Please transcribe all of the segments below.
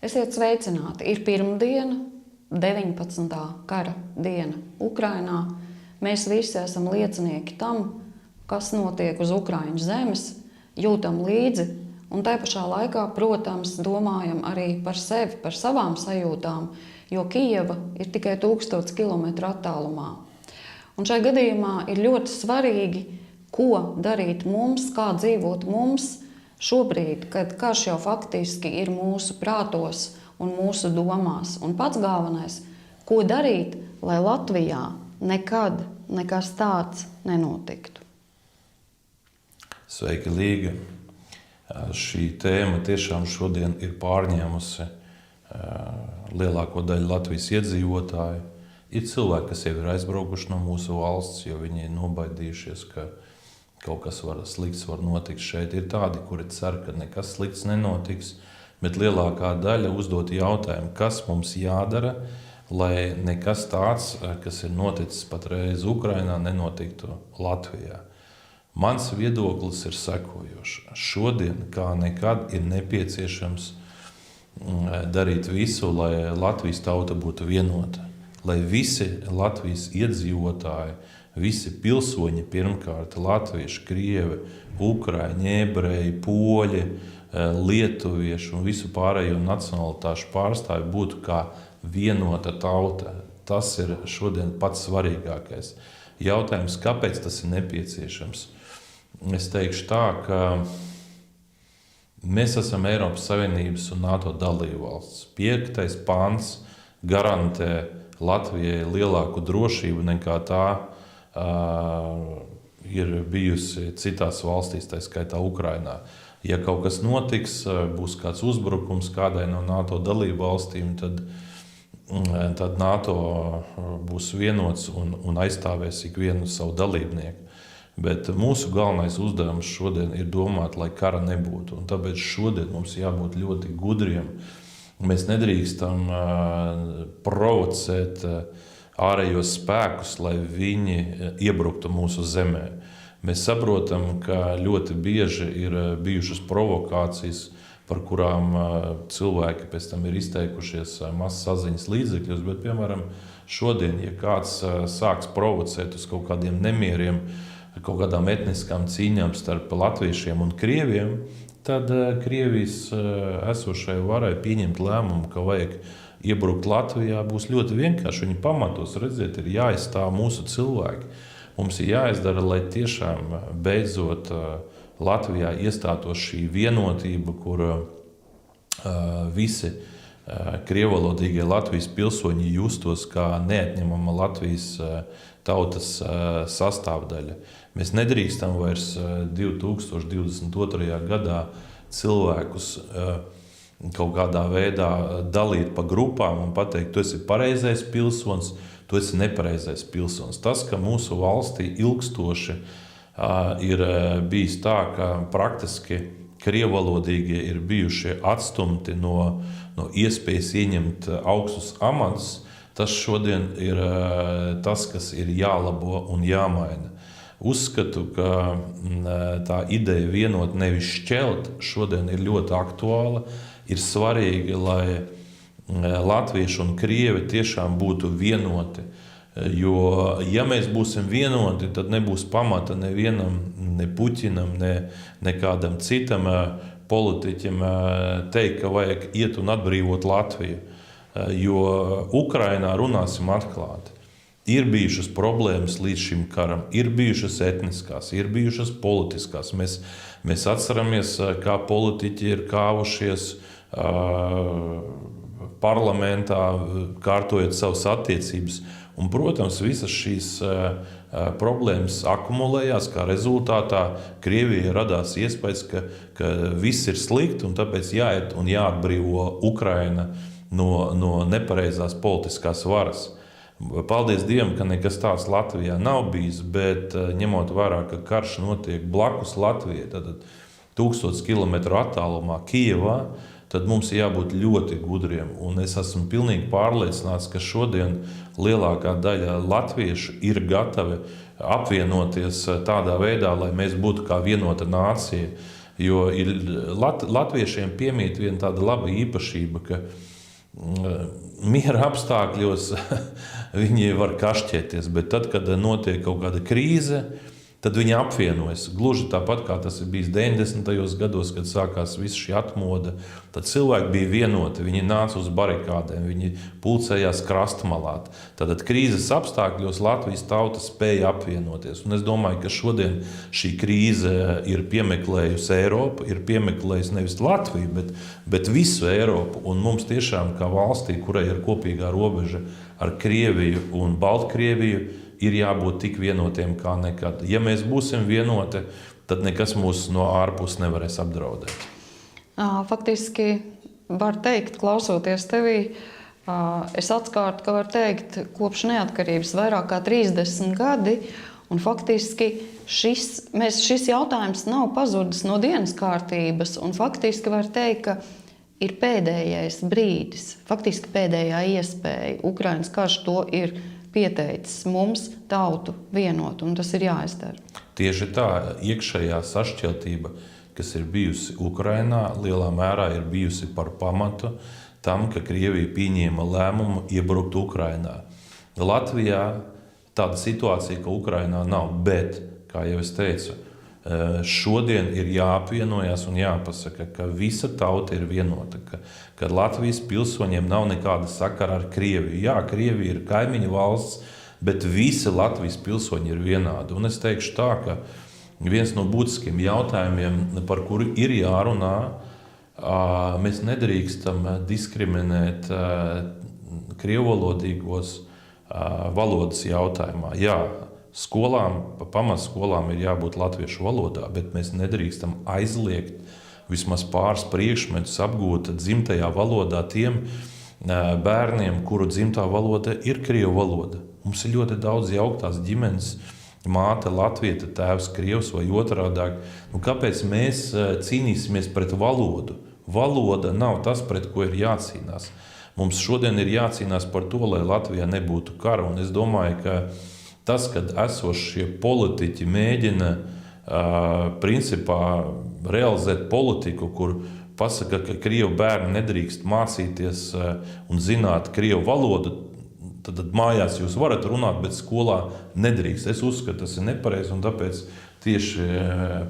Esiet sveicināti. Ir pirmdiena, 19. kara diena Ukrainā. Mēs visi esam liecinieki tam, kas notiek uz Ukraiņas zemes, jūtam līdzi un tai pašā laikā, protams, domājam arī par sevi, par savām sajūtām, jo Kijeva ir tikai 1000 kilometru attālumā. Un šai gadījumā ir ļoti svarīgi, ko darīt mums, kā dzīvot mums šobrīd, kad karš jau faktiski ir mūsu prātos un mūsu domās. Un pats galvenais, ko darīt, lai Latvijā nekad nekas tāds nenotiktu. Sveiki, Līga! Šī tēma tiešām šodien ir pārņēmusi lielāko daļu Latvijas iedzīvotāju. Ir cilvēki, kas jau ir aizbraukuši no mūsu valsts, jo viņi ir nobaidījušies, ka kaut kas slikts var notikt šeit. Ir tādi, kuri cer, ka nekas slikts nenotiks, bet lielākā daļa uzdot jautājumu, kas mums jādara, lai nekas tāds, kas ir noticis patreiz Ukrainā, nenotiktu Latvijā. Mans viedoklis ir sekojošs. Šodien, kā nekad, ir nepieciešams darīt visu, lai Latvijas tauta būtu vienota. Lai visi Latvijas iedzīvotāji, visi pilsoņi, pirmkārt latvieši, krievi, ukraiņi, ebreji, poļi, lietuvieši un visu pārējo nacionalitāšu pārstāvi būtu kā vienota tauta. Tas ir šodien pats svarīgākais. Jautājums, kāpēc tas ir nepieciešams? Es teikšu tā, ka mēs esam Eiropas Savienības un NATO dalībvalsts. 5. pants garantē Latvijai lielāku drošību nekā tā ir bijusi citās valstīs, tā skaitā Ukrainā. Ja kaut kas notiks, būs kāds uzbrukums kādai no NATO dalībvalstīm, tad NATO būs vienots un aizstāvēs ikvienu savu dalībnieku. Bet mūsu galvenais uzdevums šodien ir domāt, lai kara nebūtu. Un tāpēc šodien mums jābūt ļoti gudriem. Mēs nedrīkstam provocēt ārējos spēkus, lai viņi iebruktu mūsu zemē. Mēs saprotam, ka ļoti bieži ir bijušas provokācijas, par kurām cilvēki pēc tam ir izteikušies mazas saziņas līdzekļos, bet, piemēram, šodien, ja kāds sāks provocēt uz kaut kādiem nemieriem, kaut kādām etniskām cīņām starp latviešiem un krieviem, tad Krievijas esošai varai pieņemt lēmumu, ka vajag iebrukt Latvijā, būs ļoti vienkārši. Viņi pamatos, redziet, ir jāaizstāv mūsu cilvēki. Mums ir jāizdara, lai tiešām beidzot Latvijā iestātos šī vienotība, kur visi krievalodīgie Latvijas pilsoņi justos kā neatņemama Latvijas tautas sastāvdaļa. Mēs nedrīkstam vairs 2022. gadā cilvēkus kaut kādā veidā dalīt pa grupām un pateikt, tu esi pareizais pilsonis, tu esi nepareizais pilsonis. Tas, ka mūsu valstī ilgstoši ir bijis tā, ka praktiski krievalodīgie ir bijuši atstumti no iespējas ieņemt augstus amatus, tas šodien ir tas, kas ir jālabo un jāmaina. Uzskatu, ka tā ideja vienot, nevis šķelt, šodien ir ļoti aktuāla. Ir svarīgi, lai latvieši un krievi tiešām būtu vienoti. Jo, ja mēs būsim vienoti, tad nebūs pamata nevienam, ne Puķinam, ne kādam citam politiķim teikt, ka vajag iet un atbrīvot Latviju. Jo Ukrainā runāsim atklāti. Ir bijušas problēmas līdz šim karam, ir bijušas etniskās, ir bijušas politiskās. Mēs atceramies, kā politiķi ir kāvušies parlamentā, kārtojot savas attiecības. Un, protams, visas šīs problēmas akumulējās, kā rezultātā Krievijai radās iespējas, ka viss ir slikti un tāpēc jāiet un jāatbrīvo Ukraina no nepareizās politiskās varas. Paldies Dievam, ka nekas tāds Latvijā nav bijis, bet ņemot vērā, ka karš notiek blakus Latvijai, tad 1000 kilometru attālumā Kijevā, tad mums jābūt ļoti gudriem. Un es esmu pilnīgi pārliecināts, ka šodien lielākā daļa latviešu ir gatavi apvienoties tādā veidā, lai mēs būtu kā vienota nācija. Jo ir latviešiem piemīt viena tāda laba īpašība, ka miera apstākļos viņi var kašķēties, bet tad, kad notiek kaut kāda krīze, tad viņi apvienojas. Gluži tāpat, kā tas ir bijis 90. gados, kad sākās viss šī atmoda, tad cilvēki bija vienoti, viņi nāca uz barikādēm, viņi pulcējās krastmalā. Tātad krīzes apstākļos Latvijas tauta spēja apvienoties. Un es domāju, ka šodien šī krīze ir piemeklējusi Eiropu, ir piemeklējusi nevis Latviju, bet visu Eiropu. Un mums tiešām, kā valstī, kurai ir kopīgā robeža ar Krieviju un Baltkrieviju, ir jābūt tik vienotiem kā nekad. Ja mēs būsim vienoti, tad nekas mūs no ārpus nevarēs apdraudēt. Faktiski var teikt, klausoties tevī, es atkārtu, ka var teikt, kopš neatkarības vairāk kā 30 gadi, un faktiski šis jautājums nav pazudis no dienas kārtības, un faktiski var teikt, ka ir pēdējais brīdis, faktiski pēdējā iespēja. Ukrainas karš to ir pieteicis mums tautu vienot, un tas ir jāizdara. Tieši tā, iekšējā sašķeltība, kas ir bijusi Ukrainā, lielā mērā ir bijusi par pamatu tam, ka Krievija pieņēma lēmumu iebrukt Ukrainā. Latvijā tāda situācija, ka Ukrainā nav, bet, kā jau es teicu, šodien ir jāapvienojas un jāpasaka, ka visa tauta ir vienota, ka Latvijas pilsoņiem nav nekāda sakara ar Krieviju. Jā, Krievija ir kaimiņu valsts, bet visi Latvijas pilsoņi ir vienādi. Un es teikšu tā, ka viens no būtiskiem jautājumiem, par kuru ir jārunā, mēs nedrīkstam diskriminēt krievalodīgos valodas jautājumā. Jā, skolām, pamatskolām ir jābūt latviešu valodā, bet mēs nedrīkstam aizliegt vismaz pāris priekšmetus apgūt dzimtajā valodā tiem bērniem, kuru dzimtā valoda ir krievu valoda. Mums ir ļoti daudz jauktās ģimenes, māte latvieta, tēvs krievs vai otrādāk. Kāpēc mēs cīnīsimies pret valodu? Valoda nav tas, pret ko ir jācīnās. Mums šodien ir jācīnās par to, lai Latvijā nebūtu kara, un es domāju, ka tas, kad esošie politiķi mēģina principā realizēt politiku, kur pasaka, ka krievu bērni nedrīkst mācīties un zināt krievu valodu, tad mājās jūs varat runāt, bet skolā nedrīkst. Es uzskatu, tas ir nepareizi, un tāpēc tieši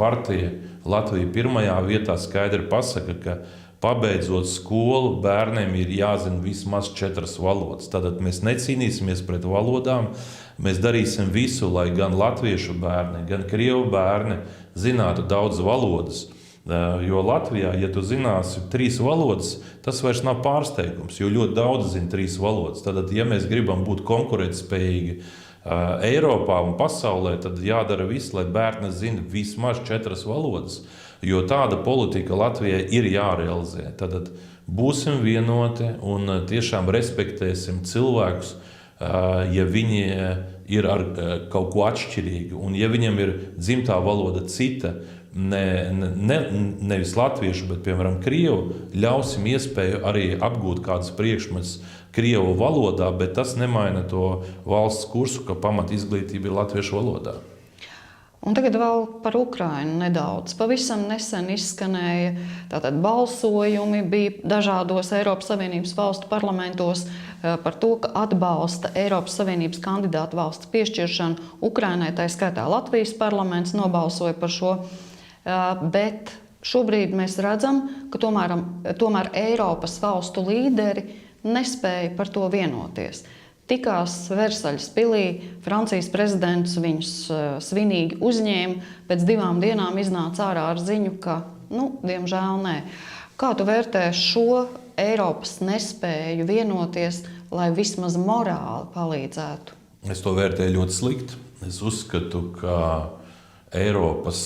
partija Latvija pirmajā vietā skaidri pasaka, ka pabeidzot skolu, bērniem ir jāzina vismaz 4 valodas. Tātad mēs necīnīsimies pret valodām, mēs darīsim visu, lai gan latviešu bērni, gan krievu bērni zinātu daudz valodas. Jo Latvijā, ja tu zināsi 3 valodas, tas vairs nav pārsteigums, jo ļoti daudz zina 3 valodas. Tātad, ja mēs gribam būt konkurētspējīgi Eiropā un pasaulē, tad jādara viss, lai bērni zina vismaz 4 valodas. Jo tāda politika Latvijai ir jārealizē. Tad būsim vienoti un tiešām respektēsim cilvēkus, ja viņi ir ar kaut ko atšķirīgu. Un ja viņiem ir dzimtā valoda cita, nevis latviešu, bet, piemēram, krievu, ļausim iespēju arī apgūt kādas priekšmetus krievu valodā, bet tas nemaina to valsts kursu, ka pamat izglītība ir latviešu valodā. Un tagad vēl par Ukrainu nedaudz. Pavisam nesen izskanēja tātad balsojumi, bija dažādos Eiropas Savienības valstu parlamentos par to, ka atbalsta Eiropas Savienības kandidātu valsts piešķiršanu Ukrainai, tā skaitā Latvijas parlaments nobalsoja par šo, bet šobrīd mēs redzam, ka tomēr Eiropas valstu līderi nespēja par to vienoties. Tikās Versaļas pilī, Francijas prezidents viņus svinīgi uzņēma, pēc 2 dienām iznāca ārā ar ziņu, ka, diemžēl nē. Kā tu vērtē šo Eiropas nespēju vienoties, lai vismaz morāli palīdzētu? Es to vērtēju ļoti slikti. Es uzskatu, ka Eiropas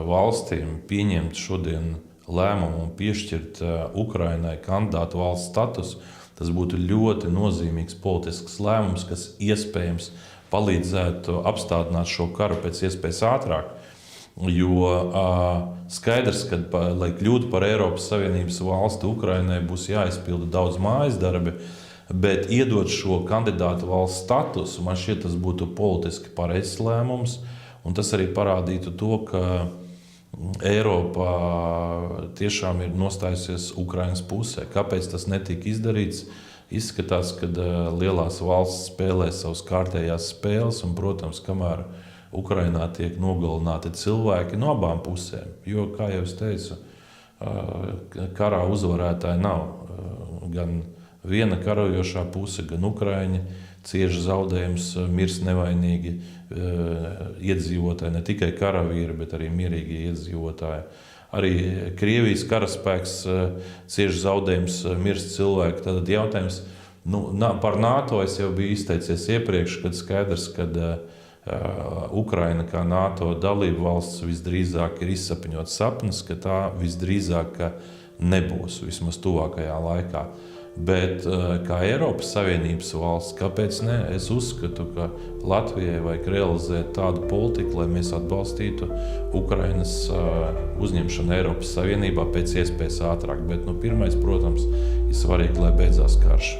valstīm pieņemt šodien lēmumu un piešķirt Ukrainai kandidātu valsts statusu, tas būtu ļoti nozīmīgs politisks lēmums, kas iespējams palīdzētu apstādināt šo karu pēc iespējas ātrāk. Jo skaidrs, ka, lai kļūtu par Eiropas Savienības valsti, Ukrainai būs jāizpilda daudz mājas darbi, bet iedot šo kandidātu valsts statusu, man šķiet, tas būtu politiski pareizs lēmums, un tas arī parādītu to, ka Eiropa tiešām ir nostājusies Ukrainas pusē. Kāpēc tas netika izdarīts? Izskatās, ka lielās valsts spēlē savas kārtējās spēles, un, protams, kamēr Ukrainā tiek nogalināti cilvēki no abām pusēm, jo, kā jau es teicu, karā uzvarētāji nav. Gan viena karojošā puse, gan Ukraiņi cieši zaudējumus, mirst nevainīgi iedzīvotāji, ne tikai karavīri, bet arī mierīgi iedzīvotāji. Arī Krievijas karaspēks cieši zaudējums, mirst cilvēki. Tad jautājums par NATO es jau biju izteicies iepriekš, kad skaidrs, ka Ukraina kā NATO dalība valsts visdrīzāk ir izsapņots sapnis, ka tā visdrīzāk nebūs vismaz tuvākajā laikā. Bet kā Eiropas Savienības valsts, kāpēc ne? Es uzskatu, ka Latvijai vajag realizēt tādu politiku, lai mēs atbalstītu Ukrainas uzņemšanu Eiropas Savienībā pēc iespējas ātrāk. Bet pirmais, protams, ir svarīgi, lai beidzās karš.